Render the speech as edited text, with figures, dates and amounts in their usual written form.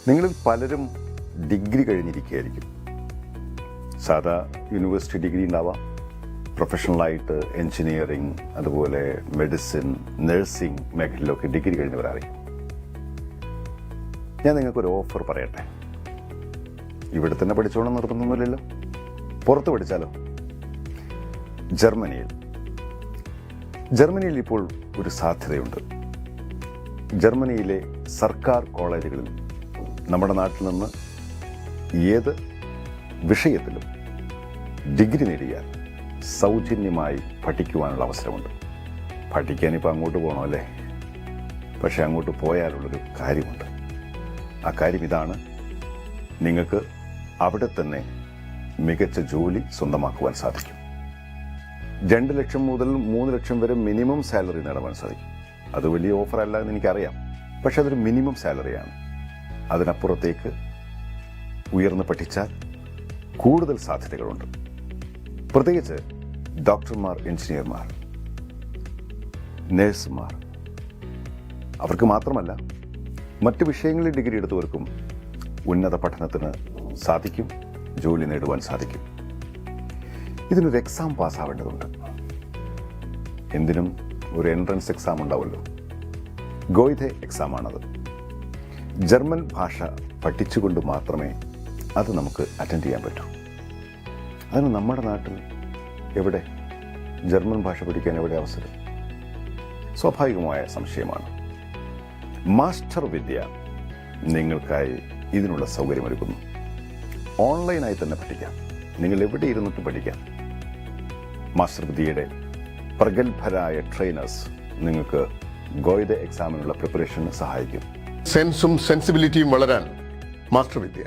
നിങ്ങളിൽ പലരും ഡിഗ്രി കഴിഞ്ഞിരിക്കുകയായിരിക്കും. സാധാ യൂണിവേഴ്സിറ്റി ഡിഗ്രി ഉണ്ടാവാം, പ്രൊഫഷണലായിട്ട് എൻജിനീയറിംഗ്, അതുപോലെ മെഡിസിൻ, നഴ്സിംഗ് മേഖലയിലൊക്കെ ഡിഗ്രി കഴിഞ്ഞവരായിരിക്കും. ഞാൻ നിങ്ങൾക്കൊരു ഓഫർ പറയട്ടെ. ഇവിടെ തന്നെ പഠിച്ചോണം നിർബന്ധമൊന്നുമില്ലല്ലോ, പുറത്ത് പഠിച്ചാലോ? ജർമ്മനിയിൽ ഇപ്പോൾ ഒരു സാധ്യതയുണ്ട്. ജർമ്മനിയിലെ സർക്കാർ കോളേജുകളിൽ നമ്മുടെ നാട്ടിൽ നിന്ന് ഏത് വിഷയത്തിലും ഡിഗ്രി നേടിയാൽ സൗജന്യമായി പഠിക്കുവാനുള്ള അവസരമുണ്ട്. പഠിക്കാനിപ്പോൾ അങ്ങോട്ട് പോകണം അല്ലേ? പക്ഷെ അങ്ങോട്ട് പോയാലുള്ളൊരു കാര്യമുണ്ട്. ആ കാര്യം ഇതാണ്: നിങ്ങൾക്ക് അവിടെ തന്നെ മികച്ച ജോലി സ്വന്തമാക്കുവാൻ സാധിക്കും. 2 ലക്ഷം മുതൽ 3 ലക്ഷം വരെ മിനിമം സാലറി നേടാൻ സാധിക്കും. അത് വലിയ ഓഫർ അല്ല എന്ന് എനിക്കറിയാം, പക്ഷെ അതൊരു മിനിമം സാലറിയാണ്. അതിനപ്പുറത്തേക്ക് ഉയർന്ന് പഠിച്ചാൽ കൂടുതൽ സാധ്യതകളുണ്ട്. പ്രത്യേകിച്ച് ഡോക്ടർമാർ, എഞ്ചിനീയർമാർ, നേഴ്സുമാർ, അവർക്ക് മാത്രമല്ല മറ്റ് വിഷയങ്ങളിൽ ഡിഗ്രി എടുത്തവർക്കും ഉന്നത പഠനത്തിന് സാധിക്കും, ജോലി നേടുവാൻ സാധിക്കും. ഇതിനൊരു എക്സാം പാസ്സാവേണ്ടതുണ്ട്. എന്തിനും ഒരു എൻട്രൻസ് എക്സാം ഉണ്ടാവുമല്ലോ. ഗോയിഥെ എക്സാമാണത്. ജർമ്മൻ ഭാഷ പഠിച്ചുകൊണ്ട് മാത്രമേ അത് നമുക്ക് അറ്റൻഡ് ചെയ്യാൻ പറ്റൂ. അതിന് നമ്മുടെ നാട്ടിൽ എവിടെ ജർമ്മൻ ഭാഷ പഠിക്കാൻ എവിടെ അവസരം? സ്വാഭാവികമായ സംശയമാണ്. മാസ്റ്റർ വിദ്യ നിങ്ങൾക്കായി ഇതിനുള്ള സൗകര്യമൊരുക്കുന്നു. ഓൺലൈനായി തന്നെ പഠിക്കാം, നിങ്ങൾ എവിടെ ഇരുന്നിട്ട് പഠിക്കാം. മാസ്റ്റർ വിദ്യയുടെ പ്രഗത്ഭരായ ട്രെയിനേഴ്സ് നിങ്ങൾക്ക് ഗോയിഥെ എക്സാമിനുള്ള പ്രിപ്പറേഷന് സഹായിക്കും. സെൻസും സെൻസിബിലിറ്റിയും വളരാൻ മാസ്റ്റർ വിദ്യ.